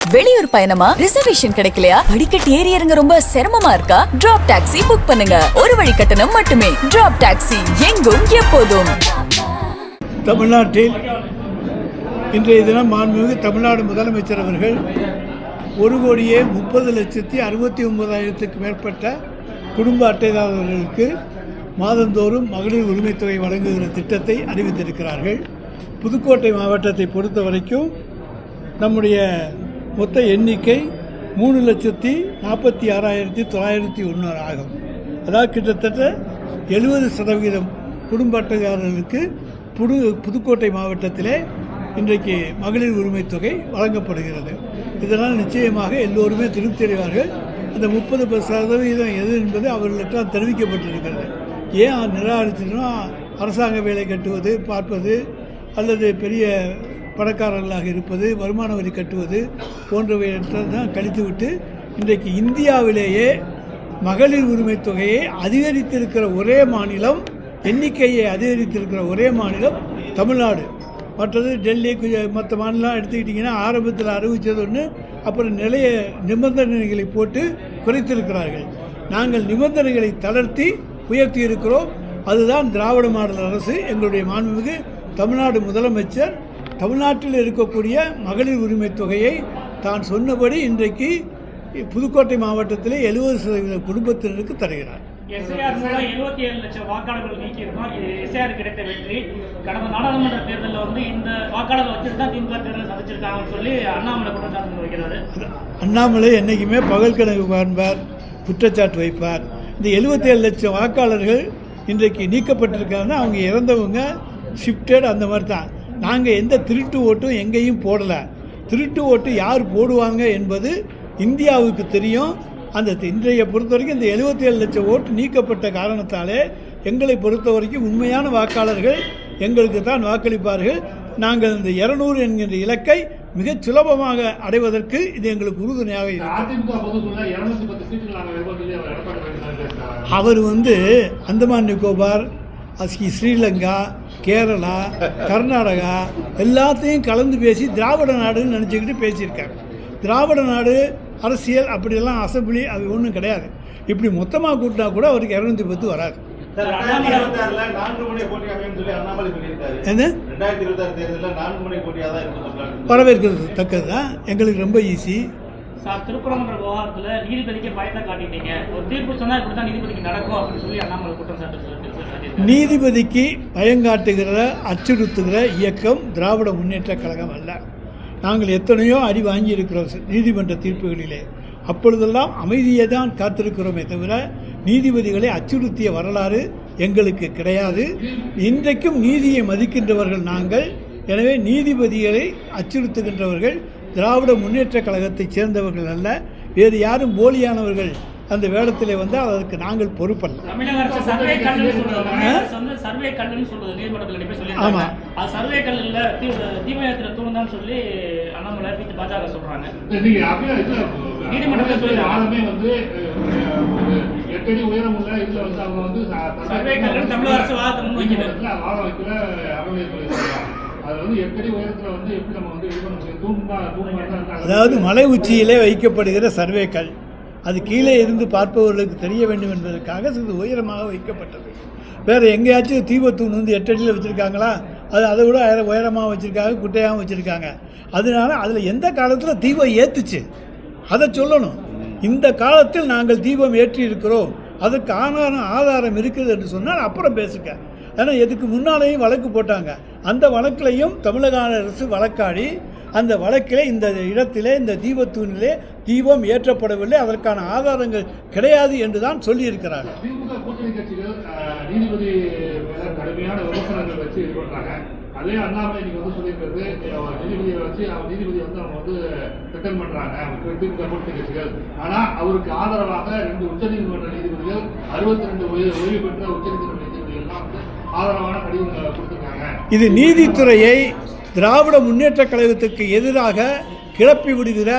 வெளியூர் பயணமா? ரிசர்வேஷன் கிடைக்கலையா? படிக்கட்டு ஏறி இறங்க ரொம்ப சிரமமா இருக்கா? டிராப் டாக்ஸி புக் பண்ணுங்க. ஒரு வழி கட்டணம் மட்டுமே. டிராப் டாக்ஸி, எங்கும் எப்போதும். தமிழ்நாட்டில் இன்றைய தினம் மாண்புமிகு தமிழ்நாடு முதலமைச்சர் அவர்கள் 1,30,69,000க்கு மேற்பட்ட குடும்ப அட்டைதாரர்களுக்கு மாதந்தோறும் மகளிர் உரிமைத் தொகை வழங்குகிற திட்டத்தை அறிவித்திருக்கிறார்கள். புதுக்கோட்டை மாவட்டத்தை பொறுத்த வரைக்கும் நம்முடைய மொத்த எண்ணிக்கை 3,46,901 ஆகும். அதாவது கிட்டத்தட்ட 70% குடும்ப அட்டைதாரர்களுக்கு புதுக்கோட்டை மாவட்டத்திலே இன்றைக்கு மகளிர் உரிமைத் தொகை வழங்கப்படுகிறது. இதனால் நிச்சயமாக எல்லோருமே திருப்தி அடைவார்கள். அந்த 30% எது என்பது அவர்களுக்கெல்லாம் தெரிவிக்கப்பட்டிருக்கிறது. ஏன் நிராகரிச்சுன்னா அரசாங்க வேலை கட்டுவது பார்ப்பது அல்லது பெரிய பணக்காரர்களாக இருப்பது, வருமான வரி கட்டுவது போன்றவையெல்லாம் கழித்துவிட்டு இன்றைக்கு இந்தியாவிலேயே மகளிர் உரிமைத் தொகையை அதிகரித்திருக்கிற ஒரே மாநிலம், எண்ணிக்கையை அதிகரித்திருக்கிற ஒரே மாநிலம் தமிழ்நாடு. மற்றது டெல்லி, மற்ற மாநிலம் எடுத்துக்கிட்டிங்கன்னா ஆரம்பத்தில் அறிவித்தது ஒன்று, அப்புறம் நிறைய நிபந்தனைகளை போட்டு குறைத்திருக்கிறார்கள். நாங்கள் நிபந்தனைகளை தளர்த்தி உயர்த்தி இருக்கிறோம். அதுதான் திராவிட மாடல் அரசு. எங்களுடைய மாண்புமிகு தமிழ்நாடு முதலமைச்சர் தமிழ்நாட்டில் இருக்கக்கூடிய மகளிர் உரிமைத் தொகையை தான் சொன்னபடி இன்றைக்கு புதுக்கோட்டை மாவட்டத்திலே 70% குடும்பத்தினருக்கு தருகிறார். எஸ்ஐஆர் மூலம் 77 லட்சம் வாக்காளர்கள் நீக்கியிருக்கோம். இது எஸ்ஐஆர் கிடைத்த வெற்றி. கடந்த நாடாளுமன்ற தேர்தலில் இந்த வாக்காளர்கள் வச்சுட்டு தான் திமுக தேர்தல் சந்திச்சிருக்காங்கன்னு சொல்லி அண்ணாமலை குற்றச்சாட்டு வைக்கிறாரு. அண்ணாமலை என்றைக்குமே பகல் கணக்கு காண்பார், குற்றச்சாட்டு வைப்பார். இந்த 77 லட்சம் வாக்காளர்கள் இன்றைக்கு நீக்கப்பட்டிருக்காங்கன்னா அவங்க இறந்தவங்க, ஷிஃப்டட், அந்த மாதிரி தான். நாங்கள் எந்த திருட்டு ஓட்டும் எங்கேயும் போடலை. திருட்டு ஓட்டு யார் போடுவாங்க என்பது இந்தியாவுக்கு தெரியும். அந்த இன்றைய பொறுத்த வரைக்கும் இந்த 77 லட்சம் ஓட்டு நீக்கப்பட்ட காரணத்தாலே எங்களை பொறுத்த வரைக்கும் உண்மையான வாக்காளர்கள் எங்களுக்கு தான் வாக்களிப்பார்கள். நாங்கள் இந்த 200 என்கின்ற இலக்கை மிகச் சுலபமாக அடைவதற்கு இது எங்களுக்கு உறுதுணையாக இருக்கும். அவர் அந்தமான் நிக்கோபார், ஸ்ரீலங்கா, கேரளா, கர்நாடகா எல்லாத்தையும் கலந்து பேசி திராவிட நாடுன்னு நினச்சிக்கிட்டு பேசியிருக்காரு. திராவிட நாடு அரசியல் அப்படியெல்லாம் அசம்பிளி அது ஒன்றும் கிடையாது. இப்படி மொத்தமாக கூட்டினா கூட அவருக்கு 210 வராது. வரவேற்கிறது தக்கது தான். எங்களுக்கு ரொம்ப ஈஸி. திருப்பரங்குன்ற விவகாரத்தில் நீதிபதிக்கு பயத்தை காட்டிட்டீங்க. ஒரு தீர்ப்பு சொன்னால் இப்படி தான் நீதிபதிக்கு நடக்கும் அப்படின்னு சொல்லி அண்ணாமலை குற்றம் சாட்டு. நீதிபதிக்கு பயங்காட்டுகிற, அச்சுறுத்துகிற இயக்கம் திராவிட முன்னேற்ற கழகம் அல்ல. நாங்கள் எத்தனையோ அடி வாங்கியிருக்கிறோம் நீதிமன்ற தீர்ப்புகளிலே. அப்பொழுதெல்லாம் அமைதியை தான் காத்திருக்கிறோமே தவிர நீதிபதிகளை அச்சுறுத்திய வரலாறு எங்களுக்கு கிடையாது. இன்றைக்கும் நீதியை மதிக்கின்றவர்கள் நாங்கள். எனவே நீதிபதிகளை அச்சுறுத்துகின்றவர்கள் திராவிட முன்னேற்ற கழகத்தைச் சேர்ந்தவர்கள் அல்ல. வேறு யாரும் போலியானவர்கள் அந்த வேடத்திலே வந்தால் அதற்கு நாங்கள் பொறுப்பல்ல. ஆமாம், அதாவது மலை உச்சியிலே வைக்கப்படுகிற சர்வேக்கள் அது கீழே இருந்து பார்ப்பவர்களுக்கு தெரிய வேண்டும் என்பதற்காக சிறிது உயரமாக வைக்கப்பட்டது. வேறு எங்கேயாச்சும் தீபத்தூண் 8 அடியில் வச்சுருக்காங்களா? அது அதை விட உயரமாக வச்சுருக்காங்க, குட்டையாகவும் வச்சுருக்காங்க. அதனால அதில் எந்த காலத்தில் தீபம் ஏற்றுச்சு அதை சொல்லணும். இந்த காலத்தில் நாங்கள் தீபம் ஏற்றி இருக்கிறோம், அதுக்கு ஆதாரம் இருக்குது என்று சொன்னால் அப்புறம் பேசுங்க. ஏன்னா இதுக்கு முன்னாலேயும் வழக்கு போட்டாங்க. அந்த வழக்கிலையும் தமிழக அரசு வழக்காடி அந்த வழக்கிலே இந்த இடத்திலே இந்த தீபத்தூணிலே தீபம் ஏற்றப்படவில்லை, அதற்கான ஆதாரங்கள் கிடையாது என்று தான் சொல்லியிருக்கிறார்கள். அதே அண்ணாமலை சொல்லியிருக்கிறது, நீதிபதியை வச்சு நீதிபதி அவங்க ரிட்டர்ன் பண்றாங்க திமுக கூட்டணி கட்சிகள். ஆனா அவருக்கு ஆதரவாக 2 உச்சநீதிமன்ற நீதிபதிகள், 62 ஓய்வு பெற்ற உச்சநீதிமன்ற நீதிபதிகள்லாம் ஆதரவான கடிதங்களை கொடுத்திருக்காங்க. இது நீதித்துறையை திராவிட முன்னேற்ற கழகத்துக்கு எதிராக கிளப்பி விடுகிற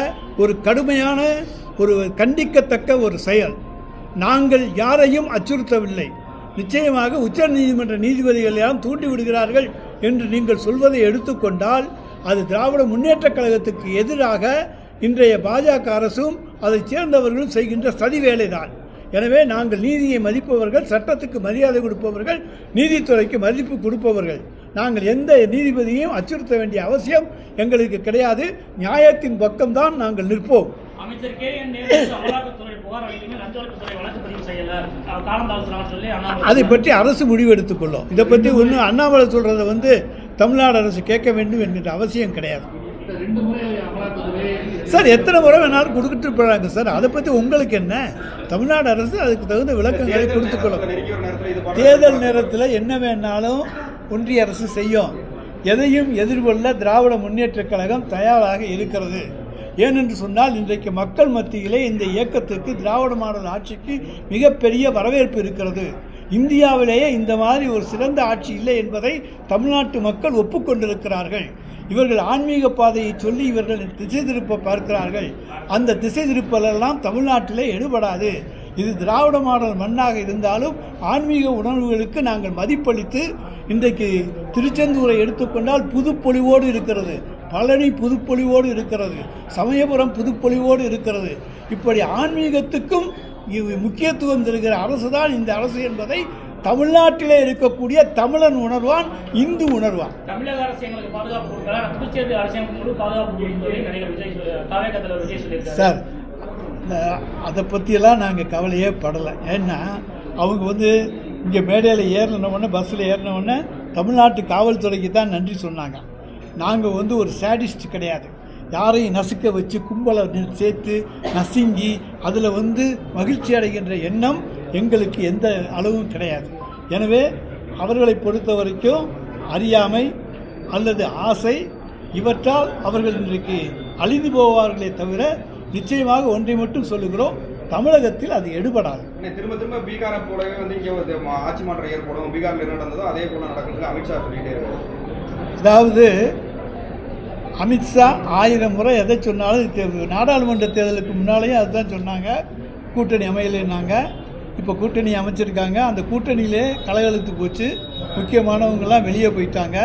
ஒரு கடுமையான, ஒரு கண்டிக்கத்தக்க ஒரு செயல். நாங்கள் யாரையும் அச்சுறுத்தவில்லை. நிச்சயமாக உச்ச நீதிமன்ற நீதிபதிகள் எல்லாம் தூண்டி விடுகிறார்கள் என்று நீங்கள் சொல்வதை எடுத்துக்கொண்டால் அது திராவிட முன்னேற்ற கழகத்துக்கு எதிராக இன்றைய பாஜக அரசும் அதைச் சேர்ந்தவர்களும் செய்கின்ற சதி வேலைதான். எனவே நாங்கள் நீதியை மதிப்பவர்கள், சட்டத்துக்கு மரியாதை கொடுப்பவர்கள், நீதித்துறைக்கு மதிப்பு கொடுப்பவர்கள். நாங்கள் எந்த நீதிபதியையும் அச்சுறுத்த வேண்டிய அவசியம் எங்களுக்கு கிடையாது. நியாயத்தின் பக்கம்தான் நாங்கள் நிற்போம். அமைச்சர் KN அமலாக்கத்துறை புகார் அளித்துமே லஞ்ச ஒழிப்புத்துறை வழக்கு பதிவு செய்யல, காலம் தாழ்த்துறாங்கன்னு சொல்லி அதை பற்றி அரசு முடிவெடுத்துக்கொள்ளும். இதை பற்றி ஒன்றும் அண்ணாமலை சொல்கிறத தமிழ்நாடு அரசு கேட்க வேண்டும் என்கின்ற அவசியம் கிடையாது. சார் எத்தனை முறை வேணாலும் கொடுத்துட்டு போகிறாங்க சார். அதை பற்றி உங்களுக்கு என்ன? தமிழ்நாடு அரசு அதுக்கு தகுந்த விளக்கங்களை கொடுத்துக்கொள்ளும். தேர்தல் நேரத்தில் என்ன வேணாலும் ஒன்றிய அரசு செய்யும். எதையும் எதிர்கொள்ள திராவிட முன்னேற்றக் கழகம் தயாராக இருக்கிறது. ஏனென்று சொன்னால் இன்றைக்கு மக்கள் மத்தியிலே இந்த இயக்கத்திற்கு, திராவிட மாடல் ஆட்சிக்கு மிகப்பெரிய வரவேற்பு இருக்கிறது. இந்தியாவிலேயே இந்த மாதிரி ஒரு சிறந்த ஆட்சி இல்லை என்பதை தமிழ்நாட்டு மக்கள் ஒப்புக்கொண்டிருக்கிறார்கள். இவர்கள் ஆன்மீக பாதையை சொல்லி இவர்கள் திசை திருப்ப பார்க்கிறார்கள். அந்த திசை திருப்பலெல்லாம் தமிழ்நாட்டிலே எடுபடாது. இது திராவிட மாடல் மண்ணாக இருந்தாலும் ஆன்மீக உணர்வுகளுக்கு நாங்கள் மதிப்பளித்து இன்றைக்கு திருச்செந்தூரை எடுத்துக்கொண்டால் புதுப்பொலிவோடு இருக்கிறது, பழனி புதுப்பொலிவோடு இருக்கிறது, சமயபுரம் புதுப்பொலிவோடு இருக்கிறது. இப்படி ஆன்மீகத்துக்கும் முக்கியத்துவம் தருகிற அரசு தான் இந்த அரசு என்பதை தமிழ்நாட்டிலே இருக்கக்கூடிய தமிழன் உணர்வான், இந்து உணர்வான். தமிழக அரசு எங்களுக்கு பாதுகாப்பு கொடுக்கல, புதுச்சேரி அரசு முழு பாதுகாப்பு விஜய் சார். அதை பற்றியெல்லாம் நாங்கள் கவலையே படலை. ஏன்னா அவங்க இங்கே மேடையில் ஏறினவுடனே, பஸ்ஸில் ஏறினவுடனே தமிழ்நாட்டு காவல்துறைக்கு தான் நன்றி சொன்னாங்க. நாங்கள் ஒரு சேடிஸ்ட் கிடையாது. யாரையும் நசுக்க வச்சு கும்பலை சேர்த்து நசுங்கி அதில் மகிழ்ச்சி அடைகின்ற எண்ணம் எங்களுக்கு எந்த அளவும் கிடையாது. எனவே அவர்களை பொறுத்த வரைக்கும் அறியாமை அல்லது ஆசை இவற்றால் அவர்கள் இன்றைக்கு அழிந்து போவார்களே தவிர நிச்சயமாக ஒன்றை மட்டும் சொல்லுகிறோம், தமிழகத்தில் அது எடுபடாது. திரும்ப திரும்ப பீகாரை போலவே இங்கே ஆட்சி மாற்றம் ஏற்படும், பீகாரில் என்ன நடந்ததோ அதே போல நடக்கும் அமித்ஷா சொல்லிட்டே இருக்காரு. அதாவது அமித்ஷா 1000 முறை எதை சொன்னாலும் நாடாளுமன்ற தேர்தலுக்கு முன்னாலேயும் அதுதான் சொன்னாங்க. கூட்டணி அமையலைன்னாங்க. இப்போ கூட்டணி அமைச்சிருக்காங்க. அந்த கூட்டணியிலே கலகலத்து போச்சு. முக்கியமானவங்கள்லாம் வெளியே போயிட்டாங்க.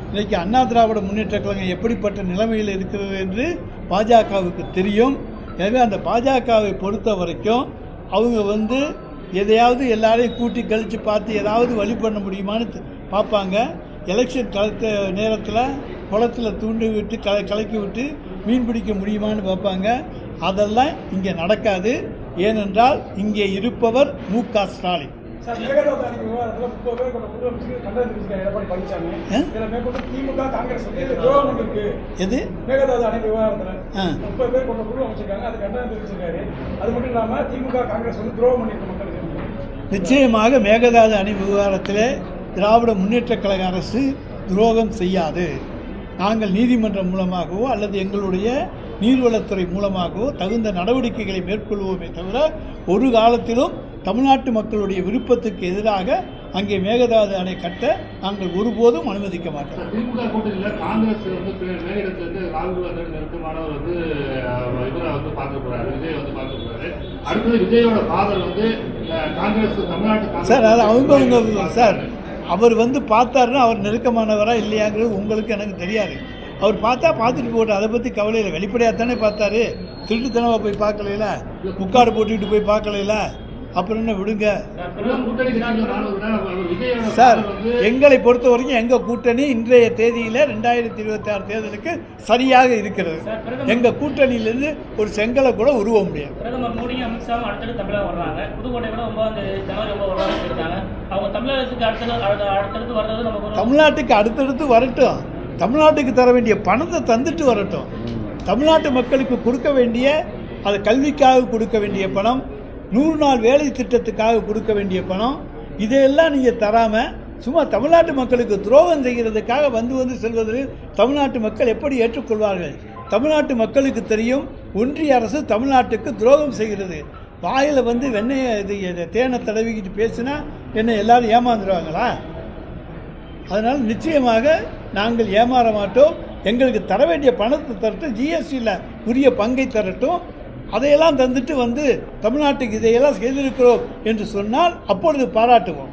இன்றைக்கி அண்ணா திராவிட முன்னேற்ற கழகம் எப்படிப்பட்ட நிலைமையில் இருக்கிறது என்று பாஜகவுக்கு தெரியும். எனவே அந்த பாஜகவை பொறுத்த வரைக்கும் அவங்க எதையாவது எல்லாரையும் கூட்டி கழித்து பார்த்து ஏதாவது வழி பண்ண முடியுமான்னு பார்ப்பாங்க. எலெக்ஷன் நேரத்தில் குளத்தில் தூண்டி விட்டு கலக்கி விட்டு மீன் பிடிக்க முடியுமான்னு பார்ப்பாங்க. அதெல்லாம் இங்கே நடக்காது. ஏனென்றால் இங்கே இருப்பவர் மு.க. ஸ்டாலின். எது நிச்சயமாக மேகதாது அணை விவகாரத்தில் திராவிட முன்னேற்ற கழக அரசு துரோகம் செய்யாது. நாங்கள் நீதிமன்றம் மூலமாகவோ அல்லது எங்களுடைய நீர்வளத்துறை மூலமாகவோ தகுந்த நடவடிக்கைகளை மேற்கொள்வோமே தவிர ஒரு காலத்திலும் தமிழ்நாட்டு மக்களுடைய விருப்பத்துக்கு எதிராக அங்கே மேகதாது அணை கட்ட நாங்கள் ஒருபோதும் அனுமதிக்க மாட்டோம். திமுக கூட்டணியில் காங்கிரஸ் மேலிடத்திலிருந்து ராகுல் காந்தி நெருக்கமானவர் இவரை பார்க்க போறாரு, விஜய் பார்க்க போறாரு. அடுத்தது விஜயோட ஃபாதர் காங்கிரஸ் தமிழ்நாட்டு சார், அது அவங்க சார் அவர் பார்த்தாருன்னா அவர் நெருக்கமானவரா இல்லையாங்கிறது உங்களுக்கு எனக்கு தெரியாது. அவர் பார்த்துட்டு போட்டு அதை பற்றி கவலையில் வெளிப்படையாக தானே பார்த்தாரு. திருட்டுத்தனவா போய் பார்க்கலையில, முக்காடு போட்டுக்கிட்டு போய் பார்க்கலையில, அப்புறம் என்ன விடுங்க சார். எங்களை பொறுத்த வரைக்கும் எங்கள் கூட்டணி இன்றைய தேதியில் 2026 தேர்தலுக்கு சரியாக இருக்கிறது. எங்கள் கூட்டணியிலிருந்து ஒரு செங்கலை கூட உருவ முடியாது. பிரதமர் மோடியும் அமித்ஷாவும் அடுத்தது தமிழகம் வர்றாங்க. புதுக்கோட்டை கூட 9 ஜனவரி 9 வருவாங்க இருக்காங்க. அவங்க தமிழகத்துக்கு அடுத்தடுத்து வர்றது நமக்கு தமிழ்நாட்டுக்கு அடுத்தடுத்து வரட்டும். தமிழ்நாட்டுக்கு தர வேண்டிய பணத்தை தந்துட்டு வரட்டும். தமிழ்நாட்டு மக்களுக்கு கொடுக்க வேண்டிய, அது கல்விக்காக கொடுக்க வேண்டிய பணம், 100 நாள் வேலை திட்டத்துக்காக கொடுக்க வேண்டிய பணம், இதையெல்லாம் நீங்கள் தராமல் சும்மா தமிழ்நாட்டு மக்களுக்கு துரோகம் செய்கிறதுக்காக வந்து செல்வதில் தமிழ்நாட்டு மக்கள் எப்படி ஏற்றுக்கொள்வார்கள்? தமிழ்நாட்டு மக்களுக்கு தெரியும் ஒன்றிய அரசு தமிழ்நாட்டுக்கு துரோகம் செய்கிறது. வாயில் வெண்ணெயை தேனை தடவிக்கிட்டு பேசினா என்ன எல்லாரும் ஏமாந்துருவாங்களா? அதனால் நிச்சயமாக நாங்கள் ஏமாற மாட்டோம். எங்களுக்கு தர வேண்டிய பணத்தை தரட்டும், ஜிஎஸ்டியில் உரிய பங்கை தரட்டும். அதையெல்லாம் தந்துட்டு தமிழ்நாட்டுக்கு இதையெல்லாம் செய்திருக்கிறோம் என்று சொன்னால் அப்பொழுது பாராட்டுவோம்.